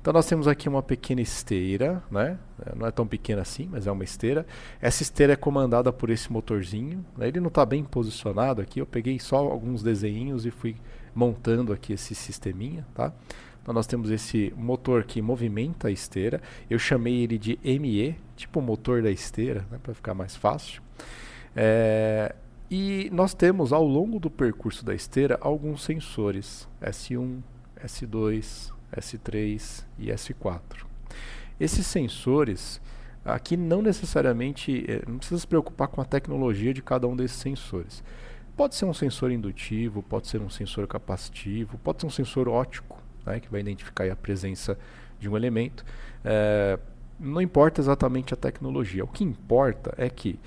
Então nós temos aqui uma pequena esteira, né? Não é tão pequena assim, mas é uma esteira. Essa esteira é comandada por esse motorzinho, né? Ele não está bem posicionado aqui, eu peguei só alguns desenhinhos e fui montando aqui esse sisteminha, tá? Então nós temos esse motor que movimenta a esteira, eu chamei ele de ME, tipo o motor da esteira, né? Para ficar mais fácil. E nós temos ao longo do percurso da esteira alguns sensores, S1, S2, S3 e S4. Esses sensores, aqui não necessariamente, não precisa se preocupar com a tecnologia de cada um desses sensores. Pode ser um sensor indutivo, pode ser um sensor capacitivo, pode ser um sensor óptico, né, que vai identificar a presença de um elemento. Não importa exatamente a tecnologia, o que importa é que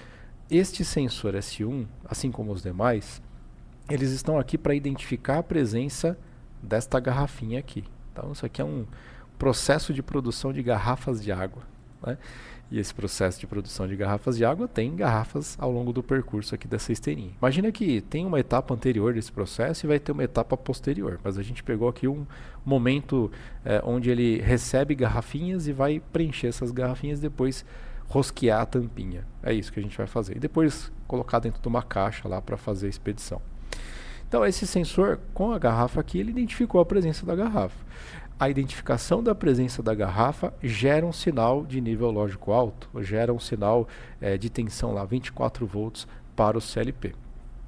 este sensor S1, assim como os demais, eles estão aqui para identificar a presença desta garrafinha aqui. Então isso aqui é um processo de produção de garrafas de água, né? E esse processo de produção de garrafas de água tem garrafas ao longo do percurso aqui dessa esteirinha. Imagina que tem uma etapa anterior desse processo e vai ter uma etapa posterior, mas a gente pegou aqui um momento onde ele recebe garrafinhas e vai preencher essas garrafinhas e depois rosquear a tampinha. É isso que a gente vai fazer. E depois colocar dentro de uma caixa lá para fazer a expedição. Então esse sensor com a garrafa aqui, ele identificou a presença da garrafa. A identificação da presença da garrafa gera um sinal de nível lógico alto, gera um sinal de tensão lá, 24 volts para o CLP.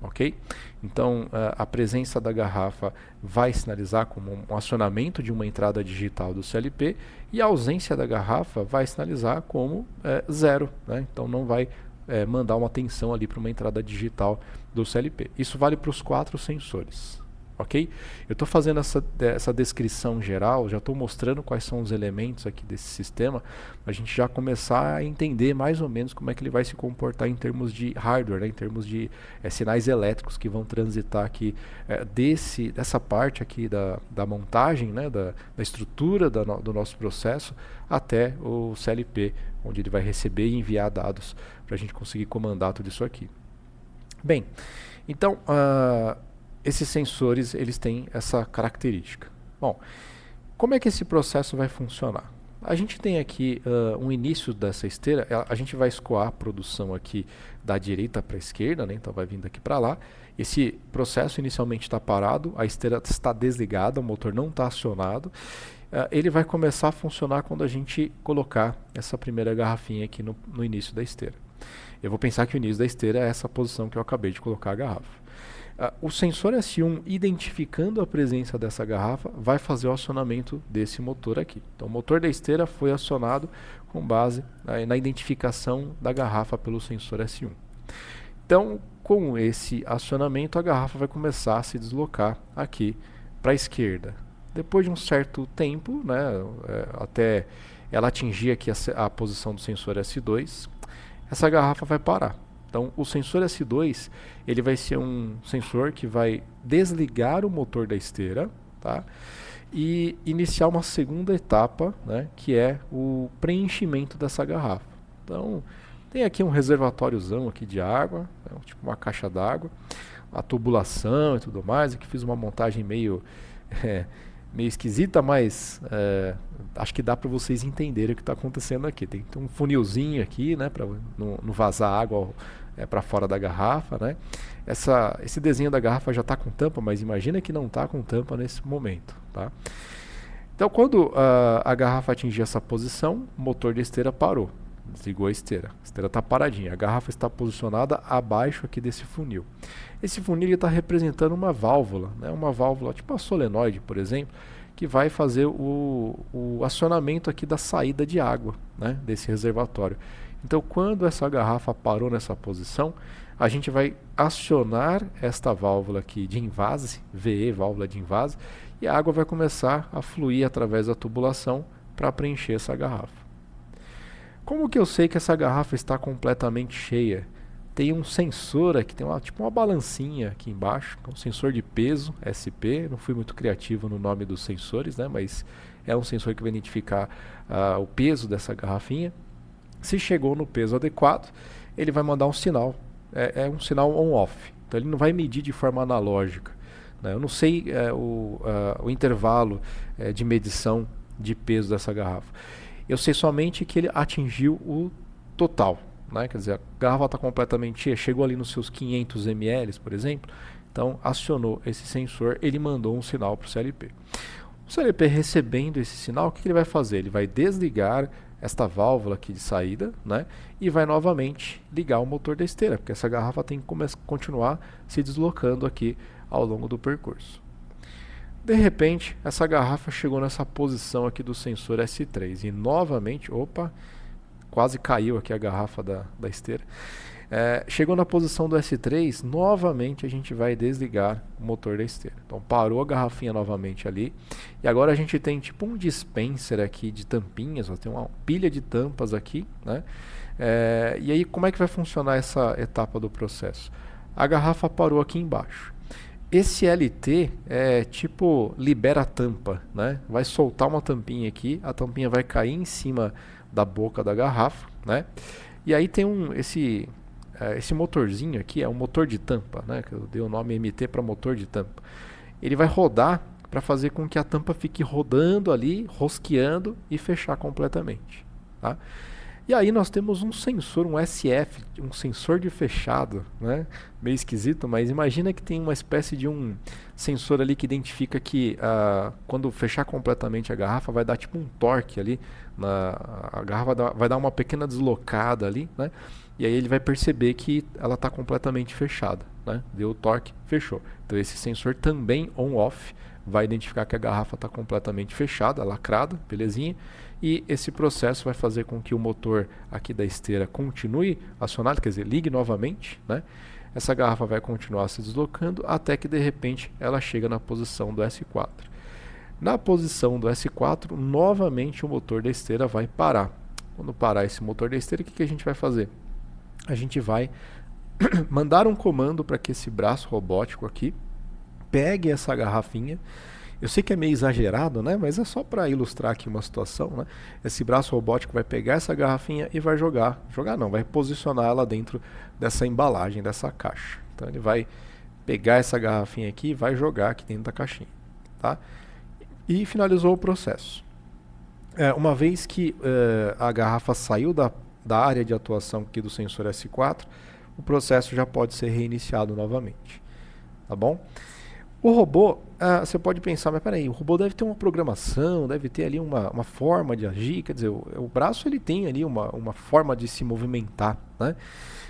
Ok? Então a presença da garrafa vai sinalizar como um acionamento de uma entrada digital do CLP e a ausência da garrafa vai sinalizar como zero, né? Então não vai mandar uma tensão ali para uma entrada digital do CLP. Isso vale para os 4 sensores. Ok? Eu estou fazendo essa descrição geral, já estou mostrando quais são os elementos aqui desse sistema, para a gente já começar a entender mais ou menos como é que ele vai se comportar em termos de hardware, né, em termos de sinais elétricos que vão transitar aqui dessa parte aqui da montagem, né, da estrutura do nosso processo até o CLP, onde ele vai receber e enviar dados para a gente conseguir comandar tudo isso aqui. Bem, então esses sensores, eles têm essa característica. Bom, como é que esse processo vai funcionar? A gente tem aqui um início dessa esteira, a gente vai escoar a produção aqui da direita para a esquerda, né? Então vai vindo aqui para lá. Esse processo inicialmente está parado, a esteira está desligada, o motor não está acionado. Ele vai começar a funcionar quando a gente colocar essa primeira garrafinha aqui no início da esteira. Eu vou pensar que o início da esteira é essa posição que eu acabei de colocar a garrafa. O sensor S1, identificando a presença dessa garrafa, vai fazer o acionamento desse motor aqui. Então o motor da esteira foi acionado com base na identificação da garrafa pelo sensor S1. Então, com esse acionamento, a garrafa vai começar a se deslocar aqui para a esquerda. Depois de um certo tempo, né, até ela atingir aqui a posição do sensor S2, essa garrafa vai parar. Então, o sensor S2, ele vai ser um sensor que vai desligar o motor da esteira, tá? E iniciar uma segunda etapa, né, que é o preenchimento dessa garrafa. Então, tem aqui um reservatóriozão aqui de água, né, tipo uma caixa d'água, a tubulação e tudo mais. Aqui fiz uma montagem meio esquisita, mas acho que dá para vocês entenderem o que está acontecendo aqui. Tem um funilzinho aqui, né, para não vazar água para fora da garrafa, né? Esse desenho da garrafa já está com tampa, mas imagina que não está com tampa nesse momento, tá? Então, quando a garrafa atingir essa posição, o motor de esteira parou, desligou a esteira está paradinha, a garrafa está posicionada abaixo aqui desse funil. Esse funil está representando uma válvula, né? Uma válvula tipo a solenoide, por exemplo, que vai fazer o acionamento aqui da saída de água, né, desse reservatório. Então, quando essa garrafa parou nessa posição, a gente vai acionar esta válvula aqui de invase, VE, válvula de invase, e a água vai começar a fluir através da tubulação para preencher essa garrafa. Como que eu sei que essa garrafa está completamente cheia? Tem um sensor aqui, tem tipo uma balancinha aqui embaixo, um sensor de peso, SP, não fui muito criativo no nome dos sensores, né, mas é um sensor que vai identificar o peso dessa garrafinha. Se chegou no peso adequado, ele vai mandar um sinal, é um sinal on-off, então ele não vai medir de forma analógica, né? Eu não sei o intervalo de medição de peso dessa garrafa. Eu sei somente que ele atingiu o total, né? Quer dizer, a garrafa está completamente cheia, chegou ali nos seus 500 ml, por exemplo. Então, acionou esse sensor, ele mandou um sinal para o CLP. O CLP recebendo esse sinal, o que ele vai fazer? Ele vai desligar esta válvula aqui de saída, né? E vai novamente ligar o motor da esteira, porque essa garrafa tem que continuar se deslocando aqui ao longo do percurso. De repente, essa garrafa chegou nessa posição aqui do sensor S3 e novamente, opa, quase caiu aqui a garrafa da esteira. Chegou na posição do S3, novamente a gente vai desligar o motor da esteira. Então parou a garrafinha novamente ali. E agora a gente tem tipo um dispenser aqui de tampinhas, ó, tem uma pilha de tampas aqui, né? E aí como é que vai funcionar essa etapa do processo? A garrafa parou aqui embaixo. Esse LT é tipo libera a tampa, né? Vai soltar uma tampinha aqui, a tampinha vai cair em cima da boca da garrafa, né? E aí tem esse motorzinho aqui, é um motor de tampa, né? Que eu dei o nome MT para motor de tampa. Ele vai rodar para fazer com que a tampa fique rodando ali, rosqueando e fechar completamente, tá? E aí nós temos um sensor, um SF, um sensor de fechado, né? Meio esquisito, mas imagina que tem uma espécie de um sensor ali que identifica que quando fechar completamente a garrafa vai dar tipo um torque ali, a garrafa vai dar uma pequena deslocada ali, né? E aí ele vai perceber que ela está completamente fechada, né? Deu o torque, fechou. Então esse sensor também on-off vai identificar que a garrafa está completamente fechada, lacrada, belezinha. E esse processo vai fazer com que o motor aqui da esteira continue acionado, quer dizer, ligue novamente, né? Essa garrafa vai continuar se deslocando até que de repente ela chega na posição do S4. Na posição do S4, novamente o motor da esteira vai parar. Quando parar esse motor da esteira, o que a gente vai fazer? A gente vai mandar um comando para que esse braço robótico aqui pegue essa garrafinha. Eu sei que é meio exagerado, né? Mas é só para ilustrar aqui uma situação, né? Esse braço robótico vai pegar essa garrafinha e vai vai posicionar ela dentro dessa embalagem, dessa caixa. Então ele vai pegar essa garrafinha aqui e vai jogar aqui dentro da caixinha, tá? E finalizou o processo. Uma vez que a garrafa saiu da área de atuação aqui do sensor S4, o processo já pode ser reiniciado novamente, tá bom? O robô, você pode pensar, mas peraí, o robô deve ter uma programação, deve ter ali uma forma de agir, quer dizer, o braço ele tem ali uma forma de se movimentar, né?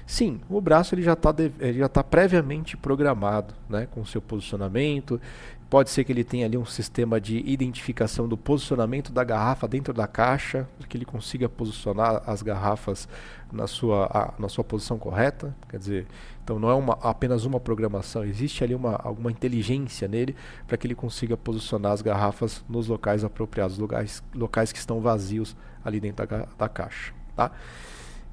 Sim, o braço ele já tá previamente programado, né, com o seu posicionamento. Pode ser que ele tenha ali um sistema de identificação do posicionamento da garrafa dentro da caixa, para que ele consiga posicionar as garrafas na sua posição correta. Quer dizer, então não é apenas uma programação, existe ali alguma inteligência nele para que ele consiga posicionar as garrafas nos locais apropriados, locais que estão vazios ali dentro da caixa, tá?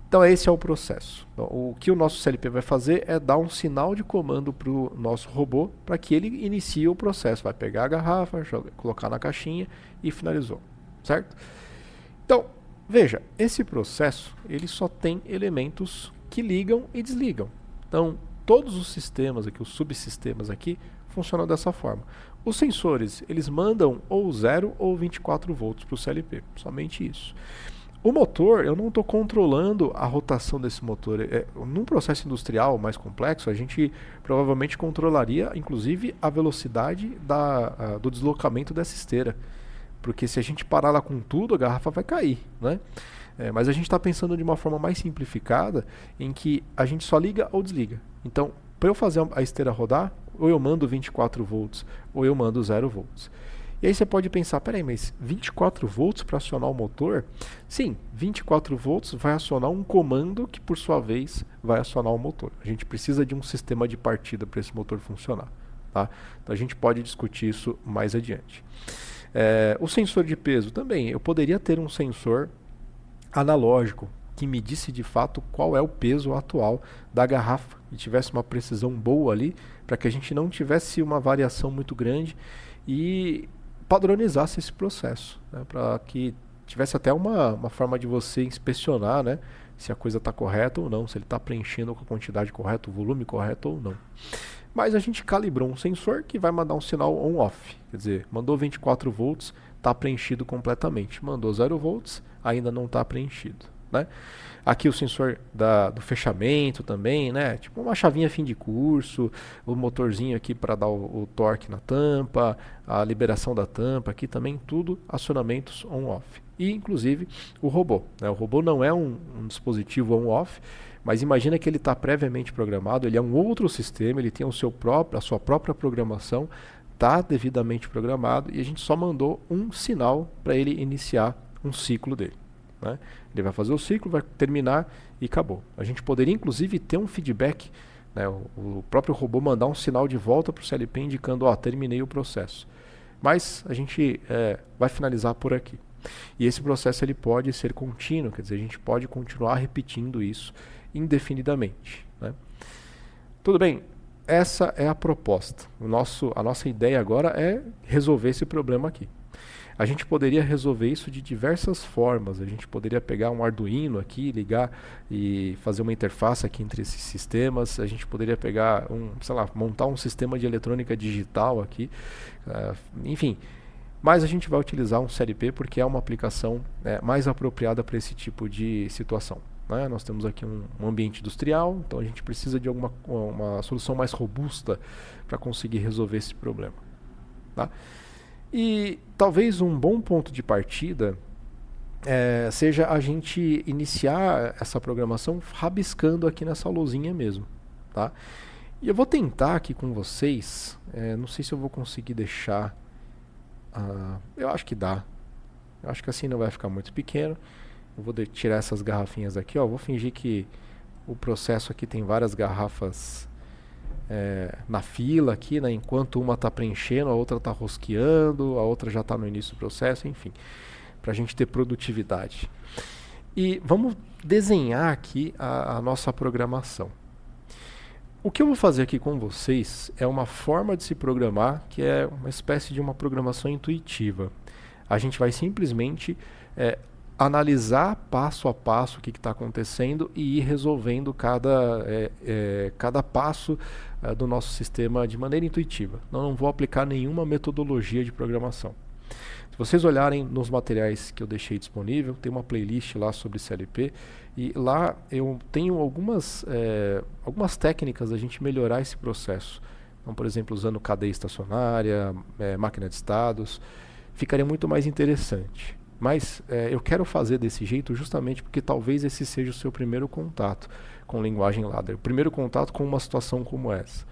Então esse é o processo. Então, o que o nosso CLP vai fazer é dar um sinal de comando para o nosso robô para que ele inicie o processo. Vai pegar a garrafa, colocar na caixinha e finalizou, certo? Então, veja, esse processo ele só tem elementos que ligam e desligam. Então, todos os sistemas aqui, os subsistemas aqui, funcionam dessa forma. Os sensores, eles mandam ou 0 ou 24 volts para o CLP, somente isso. O motor, eu não estou controlando a rotação desse motor. Num processo industrial mais complexo, a gente provavelmente controlaria, inclusive, a velocidade do deslocamento dessa esteira. Porque se a gente parar lá com tudo, a garrafa vai cair, né? Mas a gente está pensando de uma forma mais simplificada, em que a gente só liga ou desliga. Então, para eu fazer a esteira rodar, ou eu mando 24 volts, ou eu mando 0 volts. E aí você pode pensar, peraí, mas 24 volts para acionar o motor? Sim, 24 volts vai acionar um comando que, por sua vez, vai acionar o motor. A gente precisa de um sistema de partida para esse motor funcionar, tá? Então a gente pode discutir isso mais adiante. O sensor de peso também, eu poderia ter um sensor analógico que medisse de fato qual é o peso atual da garrafa e tivesse uma precisão boa ali, para que a gente não tivesse uma variação muito grande e padronizasse esse processo, né, para que tivesse até uma forma de você inspecionar, né, se a coisa está correta ou não, se ele está preenchendo com a quantidade correta, o volume correto ou não. Mas a gente calibrou um sensor que vai mandar um sinal on-off, quer dizer, mandou 24 volts, está preenchido completamente. Mandou 0 volts, ainda não está preenchido, né? Aqui o sensor do fechamento também, né? Tipo uma chavinha fim de curso, o motorzinho aqui para dar o torque na tampa, a liberação da tampa, aqui também tudo acionamentos on-off. E inclusive o robô, né? O robô não é um dispositivo on-off, mas imagina que ele está previamente programado, ele é um outro sistema, ele tem a sua própria programação, está devidamente programado e a gente só mandou um sinal para ele iniciar um ciclo dele, né? Ele vai fazer o ciclo, vai terminar e acabou. A gente poderia inclusive ter um feedback, né? O próprio robô mandar um sinal de volta para o CLP indicando, ó, terminei o processo. Mas a gente vai finalizar por aqui. E esse processo ele pode ser contínuo, quer dizer, a gente pode continuar repetindo isso indefinidamente, né? Tudo bem, essa é a proposta. A nossa ideia agora é resolver esse problema aqui. A gente poderia resolver isso de diversas formas. A gente poderia pegar um Arduino aqui, ligar e fazer uma interface aqui entre esses sistemas. A gente poderia pegar montar um sistema de eletrônica digital aqui, enfim. Mas a gente vai utilizar um CLP porque é uma aplicação mais apropriada para esse tipo de situação, né? Nós temos aqui um ambiente industrial, então a gente precisa de uma solução mais robusta para conseguir resolver esse problema, tá? E talvez um bom ponto de partida seja a gente iniciar essa programação rabiscando aqui nessa lousinha mesmo, tá? E eu vou tentar aqui com vocês, não sei se eu vou conseguir deixar... eu acho que dá. Eu acho que assim não vai ficar muito pequeno. Eu vou tirar essas garrafinhas aqui, ó. Vou fingir que o processo aqui tem várias garrafas na fila aqui, né? Enquanto uma está preenchendo, a outra está rosqueando, a outra já está no início do processo, enfim, para a gente ter produtividade. E vamos desenhar aqui a nossa programação. O que eu vou fazer aqui com vocês é uma forma de se programar que é uma espécie de uma programação intuitiva. A gente vai simplesmente analisar passo a passo o que está acontecendo e ir resolvendo cada passo do nosso sistema de maneira intuitiva. Não vou aplicar nenhuma metodologia de programação. Se vocês olharem nos materiais que eu deixei disponível, tem uma playlist lá sobre CLP e lá eu tenho algumas técnicas da gente melhorar esse processo. Então, por exemplo, usando cadeia estacionária, máquina de estados, ficaria muito mais interessante. Mas eu quero fazer desse jeito justamente porque talvez esse seja o seu primeiro contato com linguagem ladder, o primeiro contato com uma situação como essa.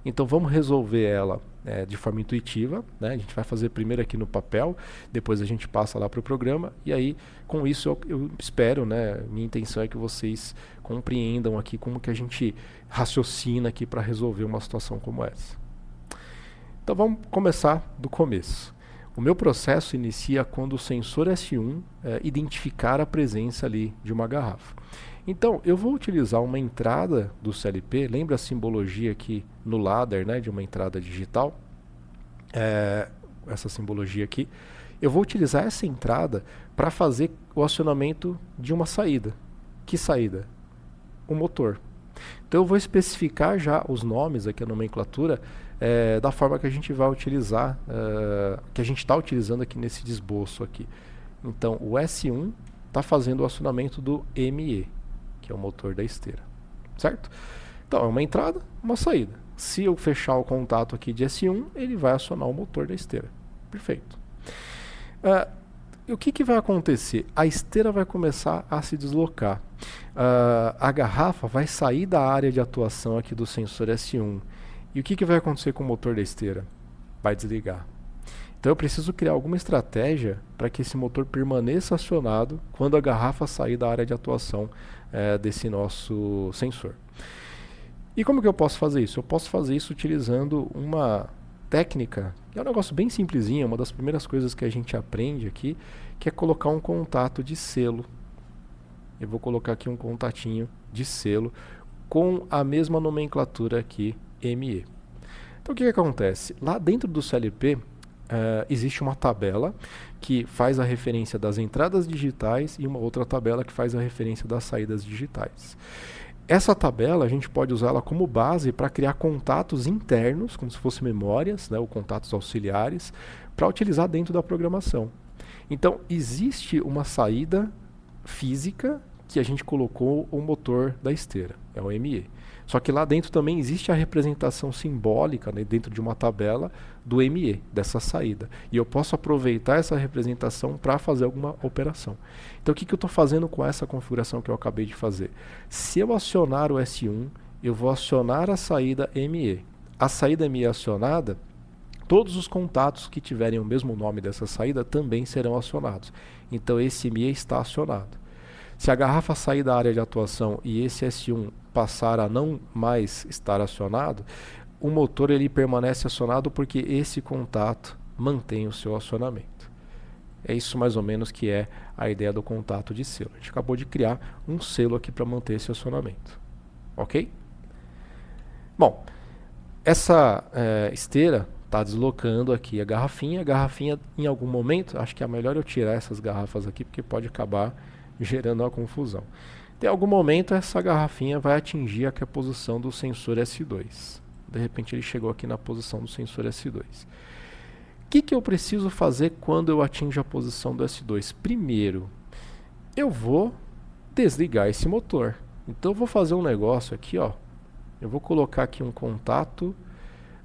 Então vamos resolver ela de forma intuitiva, né? A gente vai fazer primeiro aqui no papel, depois a gente passa lá para o programa e aí com isso eu espero, né? Minha intenção é que vocês compreendam aqui como que a gente raciocina aqui para resolver uma situação como essa. Então vamos começar do começo. O meu processo inicia quando o sensor S1 identificar a presença ali de uma garrafa. Então, eu vou utilizar uma entrada do CLP, lembra a simbologia aqui no ladder, né, de uma entrada digital? Essa simbologia aqui. Eu vou utilizar essa entrada para fazer o acionamento de uma saída. Que saída? O motor. Então eu vou especificar já os nomes aqui, a nomenclatura, da forma que a gente vai utilizar, que a gente está utilizando aqui nesse esboço aqui. Então o S1 está fazendo o acionamento do ME, que é o motor da esteira, certo? Então é uma entrada, uma saída. Se eu fechar o contato aqui de S1, ele vai acionar o motor da esteira. Perfeito. O que vai acontecer? A esteira vai começar a se deslocar. A garrafa vai sair da área de atuação aqui do sensor S1. E o que vai acontecer com o motor da esteira? Vai desligar. Então eu preciso criar alguma estratégia para que esse motor permaneça acionado quando a garrafa sair da área de atuação desse nosso sensor. E como que eu posso fazer isso? Eu posso fazer isso utilizando uma técnica, que é um negócio bem simplesinho, uma das primeiras coisas que a gente aprende aqui, que é colocar um contato de selo. Eu vou colocar aqui um contatinho de selo com a mesma nomenclatura aqui, ME. Então o que acontece? Lá dentro do CLP existe uma tabela que faz a referência das entradas digitais e uma outra tabela que faz a referência das saídas digitais. Essa tabela a gente pode usar ela como base para criar contatos internos, como se fossem memórias, né, ou contatos auxiliares, para utilizar dentro da programação. Então, existe uma saída física que a gente colocou o motor da esteira, é o ME. Só que lá dentro também existe a representação simbólica, né, dentro de uma tabela do ME, dessa saída. E eu posso aproveitar essa representação para fazer alguma operação. Então o que eu estou fazendo com essa configuração que eu acabei de fazer? Se eu acionar o S1, eu vou acionar a saída ME. A saída ME acionada, todos os contatos que tiverem o mesmo nome dessa saída também serão acionados. Então esse ME está acionado. Se a garrafa sair da área de atuação e esse S1 passar a não mais estar acionado, o motor ele permanece acionado porque esse contato mantém o seu acionamento. É isso mais ou menos que é a ideia do contato de selo. A gente acabou de criar um selo aqui para manter esse acionamento. Ok? Bom, essa esteira está deslocando aqui a garrafinha. A garrafinha, em algum momento, acho que é melhor eu tirar essas garrafas aqui, porque pode acabar gerando uma confusão. Em algum momento, essa garrafinha vai atingir aqui a posição do sensor S2. De repente, ele chegou aqui na posição do sensor S2. O que eu preciso fazer quando eu atinjo a posição do S2? Primeiro, eu vou desligar esse motor. Então, eu vou fazer um negócio aqui, ó. Eu vou colocar aqui um contato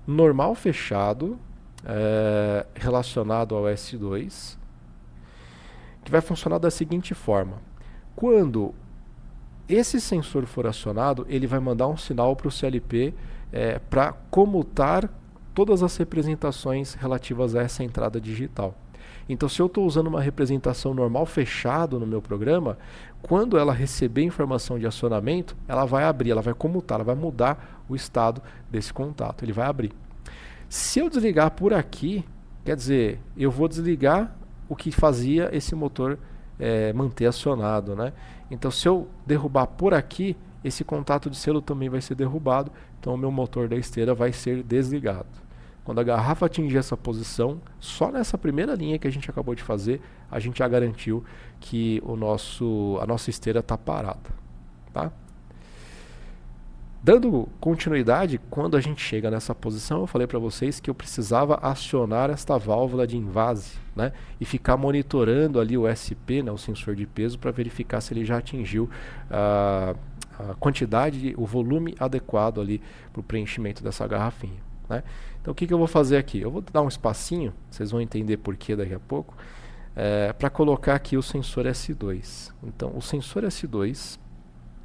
normal fechado relacionado ao S2, que vai funcionar da seguinte forma. Quando esse sensor for acionado, ele vai mandar um sinal para o CLP para comutar todas as representações relativas a essa entrada digital. Então, se eu estou usando uma representação normal fechado no meu programa, quando ela receber informação de acionamento, ela vai abrir, ela vai comutar, ela vai mudar o estado desse contato, ele vai abrir. Se eu desligar por aqui, quer dizer, eu vou desligar o que fazia esse motor manter acionado, né? Então, se eu derrubar por aqui, esse contato de selo também vai ser derrubado, então o meu motor da esteira vai ser desligado. Quando a garrafa atingir essa posição, só nessa primeira linha que a gente acabou de fazer, a gente já garantiu que a nossa esteira está parada. Tá? Dando continuidade, quando a gente chega nessa posição, eu falei para vocês que eu precisava acionar esta válvula de invase, né, e ficar monitorando ali o SP, né, o sensor de peso, para verificar se ele já atingiu a quantidade, o volume adequado ali para o preenchimento dessa garrafinha. Né? Então o que eu vou fazer aqui? Eu vou dar um espacinho, vocês vão entender por que daqui a pouco, para colocar aqui o sensor S2. Então o sensor S2,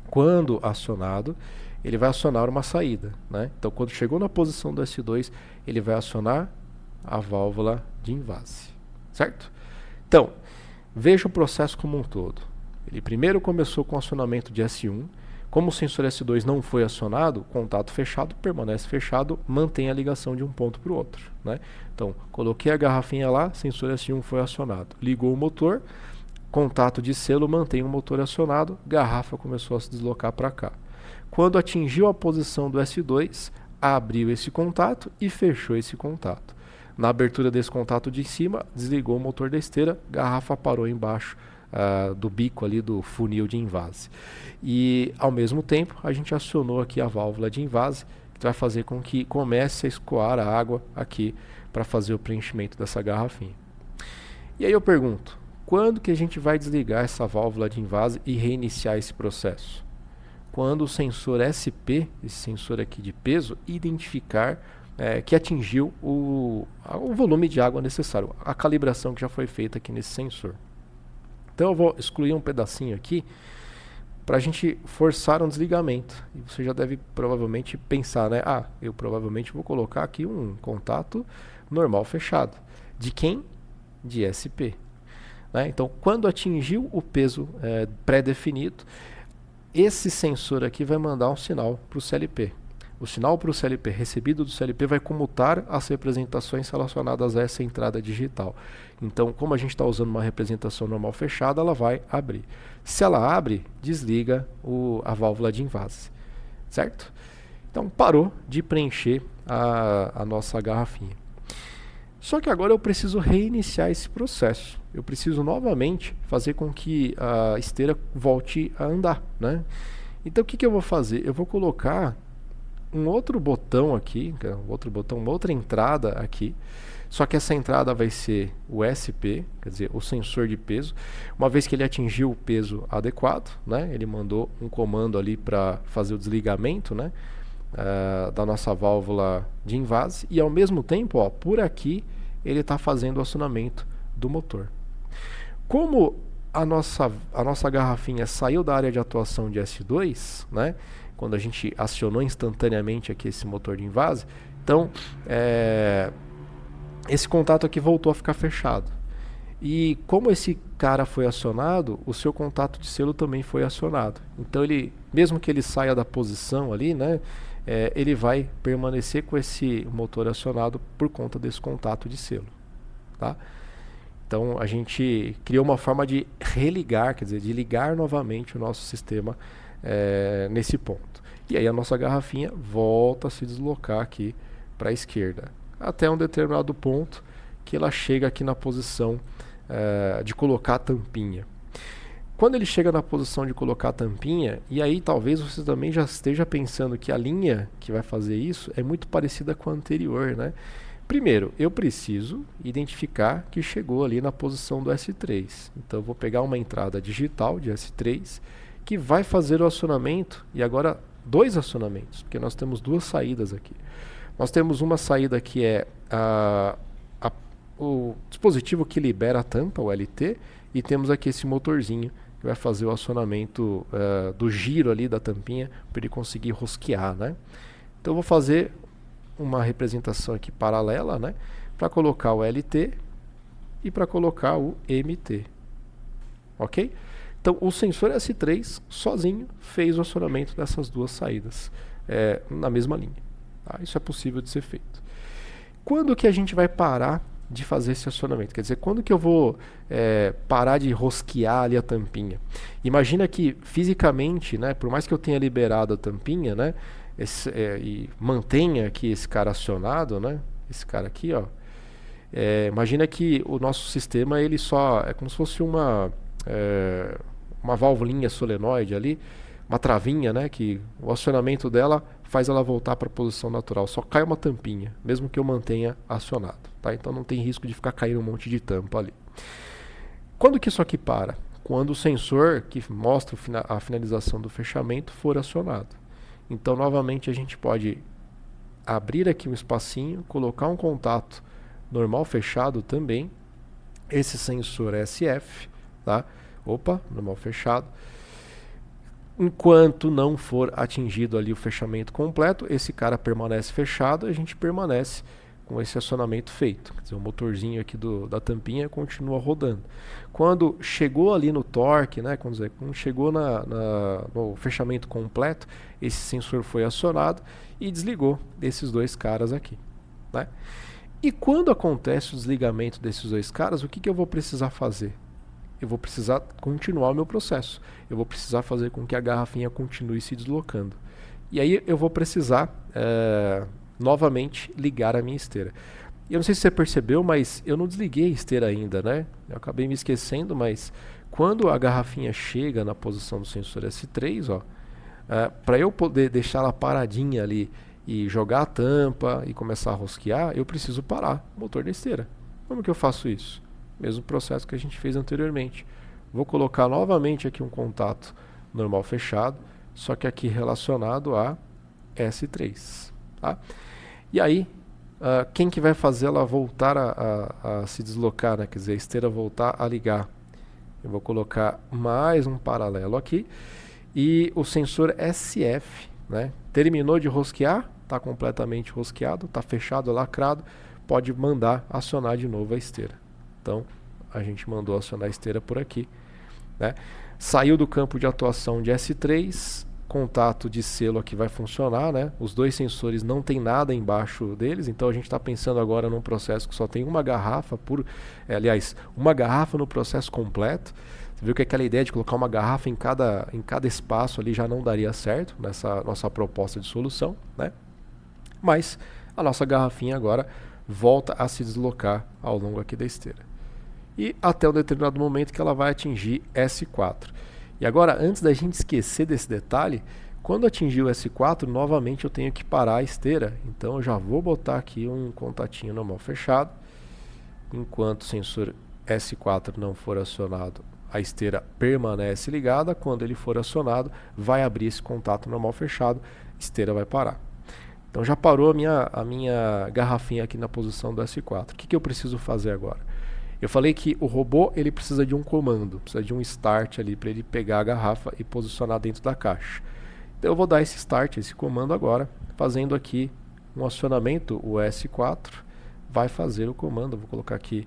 quando acionado, ele vai acionar uma saída. Né? Então quando chegou na posição do S2, ele vai acionar a válvula de invase. Certo? Então, veja o processo como um todo. Ele primeiro começou com o acionamento de S1. Como o sensor S2 não foi acionado, o contato fechado permanece fechado, mantém a ligação de um ponto para o outro. Né? Então, coloquei a garrafinha lá, sensor S1 foi acionado. Ligou o motor, contato de selo mantém o motor acionado, garrafa começou a se deslocar para cá. Quando atingiu a posição do S2, abriu esse contato e fechou esse contato. Na abertura desse contato de cima, desligou o motor da esteira, garrafa parou embaixo do bico ali do funil de invase. E ao mesmo tempo a gente acionou aqui a válvula de invase, que vai fazer com que comece a escoar a água aqui para fazer o preenchimento dessa garrafinha. E aí eu pergunto, quando que a gente vai desligar essa válvula de invase e reiniciar esse processo? Quando o sensor SP, esse sensor aqui de peso, identificar que atingiu o volume de água necessário, a calibração que já foi feita aqui nesse sensor. Então eu vou excluir um pedacinho aqui para a gente forçar um desligamento. E você já deve provavelmente pensar, né? Eu provavelmente vou colocar aqui um contato normal fechado. De quem? De SP. Né? Então, quando atingiu o peso pré-definido, esse sensor aqui vai mandar um sinal para o CLP. O sinal para o CLP recebido do CLP vai comutar as representações relacionadas a essa entrada digital. Então, como a gente está usando uma representação normal fechada, ela vai abrir. Se ela abre, desliga a válvula de invase. Certo? Então, parou de preencher a nossa garrafinha. Só que agora eu preciso reiniciar esse processo. Eu preciso novamente fazer com que a esteira volte a andar, né? Então o que eu vou fazer? Eu vou colocar um outro botão aqui, uma outra entrada aqui, só que essa entrada vai ser o SP, quer dizer, o sensor de peso. Uma vez que ele atingiu o peso adequado, né, ele mandou um comando ali para fazer o desligamento, né, da nossa válvula de invase, e ao mesmo tempo, ó, por aqui, ele está fazendo o acionamento do motor. Como a nossa garrafinha saiu da área de atuação de S2, né, quando a gente acionou instantaneamente aqui esse motor de invase, então esse contato aqui voltou a ficar fechado. E como esse cara foi acionado, o seu contato de selo também foi acionado. Então ele, mesmo que ele saia da posição ali, né, ele vai permanecer com esse motor acionado por conta desse contato de selo, tá? Então a gente criou uma forma de religar, quer dizer, de ligar novamente o nosso sistema nesse ponto. E aí a nossa garrafinha volta a se deslocar aqui para a esquerda, até um determinado ponto que ela chega aqui na posição de colocar a tampinha. Quando ele chega na posição de colocar a tampinha, e aí talvez você também já esteja pensando que a linha que vai fazer isso é muito parecida com a anterior, né? Primeiro, eu preciso identificar que chegou ali na posição do S3. Então eu vou pegar uma entrada digital de S3 que vai fazer o acionamento, e agora dois acionamentos, porque nós temos duas saídas aqui. Nós temos uma saída que é o dispositivo que libera a tampa, o LT, e temos aqui esse motorzinho que vai fazer o acionamento do giro ali da tampinha para ele conseguir rosquear, né? Então eu vou fazer uma representação aqui paralela, né, para colocar o LT e para colocar o MT, ok? Então o sensor S3 sozinho fez o acionamento dessas duas saídas na mesma linha, tá? Isso é possível de ser feito. Quando que a gente vai parar de fazer esse acionamento? Quer dizer, quando que eu vou parar de rosquear ali a tampinha? Imagina que fisicamente, né, por mais que eu tenha liberado a tampinha, né, e mantenha aqui esse cara acionado, né, esse cara aqui, ó, imagina que o nosso sistema ele só é como se fosse uma válvulinha solenoide ali, uma travinha, né, que o acionamento dela faz ela voltar para a posição natural. Só cai uma tampinha, mesmo que eu mantenha acionado, tá? Então não tem risco de ficar caindo um monte de tampa ali. Quando que isso aqui para? Quando o sensor que mostra a finalização do fechamento for acionado. Então novamente a gente pode abrir aqui um espacinho, colocar um contato normal fechado também, esse sensor SF, tá? Opa, normal fechado. Enquanto não for atingido ali o fechamento completo, esse cara permanece fechado, a gente permanece com esse acionamento feito. Quer dizer, o motorzinho aqui da tampinha continua rodando. Quando chegou ali no torque, né, quando chegou no fechamento completo, esse sensor foi acionado e desligou esses dois caras aqui, né? E quando acontece o desligamento desses dois caras, o que eu vou precisar fazer? Eu vou precisar continuar o meu processo. Eu vou precisar fazer com que a garrafinha continue se deslocando. E aí eu vou precisar novamente ligar a minha esteira. Eu não sei se você percebeu, mas eu não desliguei a esteira ainda, né? Eu acabei me esquecendo, mas quando a garrafinha chega na posição do sensor S3, ó, para eu poder deixar ela paradinha ali e jogar a tampa e começar a rosquear, eu preciso parar o motor da esteira. Como que eu faço isso? Mesmo processo que a gente fez anteriormente. Vou colocar novamente aqui um contato normal fechado, só que aqui relacionado a S3, tá? E aí, quem que vai fazer ela voltar a se deslocar, né? Quer dizer, a esteira voltar a ligar? Eu vou colocar mais um paralelo aqui e o sensor SF, né? Terminou de rosquear, está completamente rosqueado, está fechado, lacrado, pode mandar acionar de novo a esteira. Então, a gente mandou acionar a esteira por aqui, né? Saiu do campo de atuação de S3, contato de selo aqui vai funcionar, né? Os dois sensores não tem nada embaixo deles, então a gente está pensando agora num processo que só tem uma garrafa, aliás, uma garrafa no processo completo. Você viu que aquela ideia de colocar uma garrafa em cada espaço ali já não daria certo nessa nossa proposta de solução, né? Mas a nossa garrafinha agora volta a se deslocar ao longo aqui da esteira. E até um determinado momento que ela vai atingir S4. E agora, antes da gente esquecer desse detalhe, quando atingir o S4, novamente eu tenho que parar a esteira. Então eu já vou botar aqui um contatinho normal fechado. Enquanto o sensor S4 não for acionado, a esteira permanece ligada. Quando ele for acionado, vai abrir esse contato normal fechado, a esteira vai parar. Então já parou a minha garrafinha aqui na posição do S4. O que eu preciso fazer agora? Eu falei que o robô ele precisa de um comando, precisa de um start ali para ele pegar a garrafa e posicionar dentro da caixa. Então eu vou dar esse start, esse comando agora, fazendo aqui um acionamento. O S4 vai fazer o comando. Eu vou colocar aqui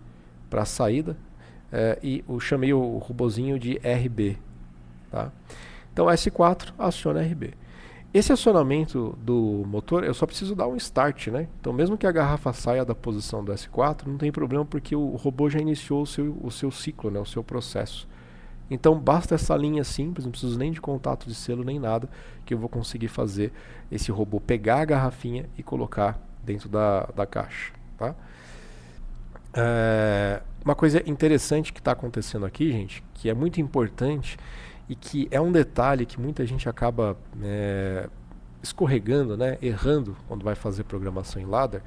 para a saída e eu chamei o robozinho de RB. Tá? Então S4 aciona RB. Esse acionamento do motor, eu só preciso dar um start, né? Então mesmo que a garrafa saia da posição do S4, não tem problema porque o robô já iniciou o seu ciclo, né? O seu processo. Então basta essa linha simples, não preciso nem de contato de selo nem nada, que eu vou conseguir fazer esse robô pegar a garrafinha e colocar dentro da caixa. Tá? Uma coisa interessante que está acontecendo aqui, gente, que é muito importante e que é um detalhe que muita gente acaba escorregando, né, errando quando vai fazer programação em ladder,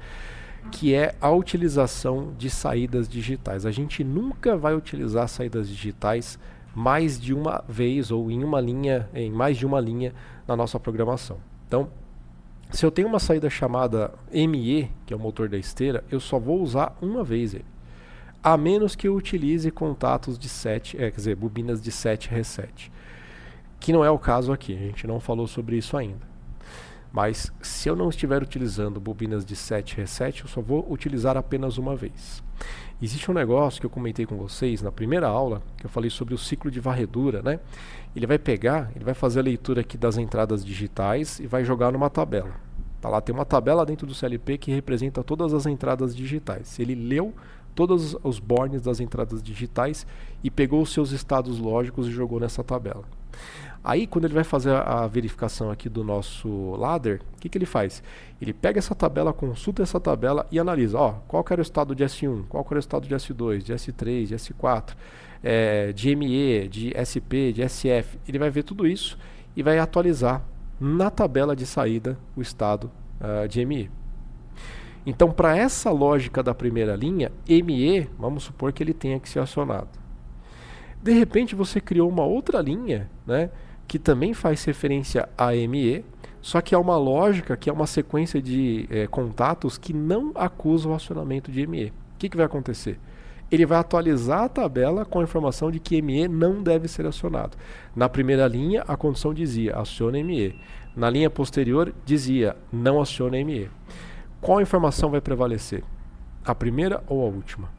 que é a utilização de saídas digitais. A gente nunca vai utilizar saídas digitais mais de uma vez ou em mais de uma linha na nossa programação. Então, se eu tenho uma saída chamada ME, que é o motor da esteira, eu só vou usar uma vez ele. A menos que eu utilize contatos de bobinas de 7 reset. Que não é o caso aqui, a gente não falou sobre isso ainda. Mas se eu não estiver utilizando bobinas de 7 reset, eu só vou utilizar apenas uma vez. Existe um negócio que eu comentei com vocês na primeira aula, que eu falei sobre o ciclo de varredura, né? Ele vai fazer a leitura aqui das entradas digitais e vai jogar numa tabela. Tá lá, tem uma tabela dentro do CLP que representa todas as entradas digitais. Ele leu todos os bornes das entradas digitais e pegou os seus estados lógicos e jogou nessa tabela. Aí, quando ele vai fazer a verificação aqui do nosso ladder, o que ele faz? Ele pega essa tabela, consulta essa tabela e analisa, qual que era o estado de S1, qual que era o estado de S2, de S3, de S4, de ME, de SP, de SF. Ele vai ver tudo isso e vai atualizar na tabela de saída o estado de ME. Então, para essa lógica da primeira linha, ME, vamos supor que ele tenha que ser acionado. De repente, você criou uma outra linha, né, que também faz referência a ME, só que é uma lógica, que é uma sequência de contatos que não acusa o acionamento de ME. O que vai acontecer? Ele vai atualizar a tabela com a informação de que ME não deve ser acionado. Na primeira linha, a condição dizia, aciona ME. Na linha posterior, dizia, não aciona ME. Qual informação vai prevalecer? A primeira ou a última?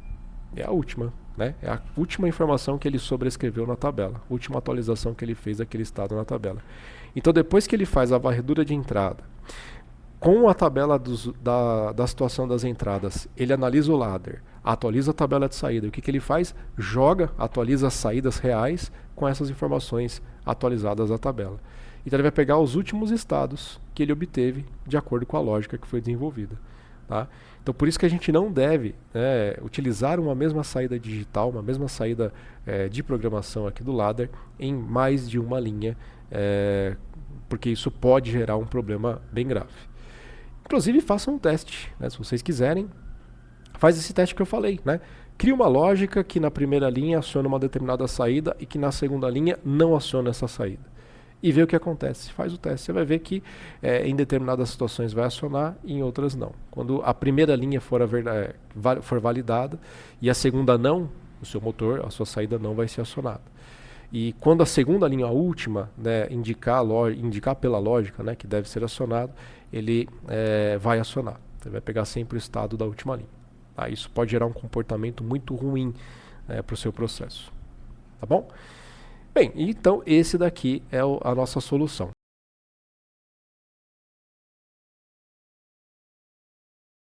É a última, né? É a última informação que ele sobrescreveu na tabela, a última atualização que ele fez daquele estado na tabela. Então, depois que ele faz a varredura de entrada, com a tabela da situação das entradas, ele analisa o ladder, atualiza a tabela de saída. O que ele faz? Atualiza as saídas reais com essas informações atualizadas da tabela. Então ele vai pegar os últimos estados que ele obteve de acordo com a lógica que foi desenvolvida. Tá? Então por isso que a gente não deve utilizar uma mesma saída digital, uma mesma saída de programação aqui do ladder em mais de uma linha, porque isso pode gerar um problema bem grave. Inclusive façam um teste, né? Se vocês quiserem, faz esse teste que eu falei, né? Cria uma lógica que na primeira linha aciona uma determinada saída e que na segunda linha não aciona essa saída. E vê o que acontece. Faz o teste. Você vai ver que em determinadas situações vai acionar e em outras não. Quando a primeira linha for validada e a segunda não, o seu motor, a sua saída não vai ser acionada. E quando a segunda linha, a última, né, indicar pela lógica, né, que deve ser acionado, ele vai acionar. Você vai pegar sempre o estado da última linha. Tá? Isso pode gerar um comportamento muito ruim para o seu processo. Tá bom? Bem, então esse daqui é a nossa solução.